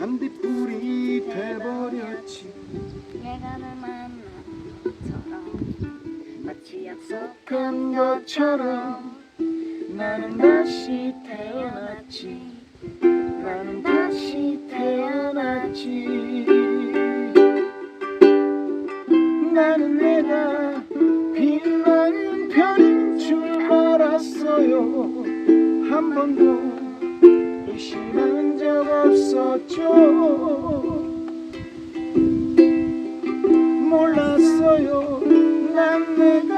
잔디풀이 돼버렸지. 내가 널 만난 것처럼 마치 약속한 것처럼 나는 다시 태어났지. 나는 다시 태어났지. 나는 내가 빛나는 별인 줄 알았어요. 한 번도 의심한 적 없었죠. 몰랐어요. 난 내가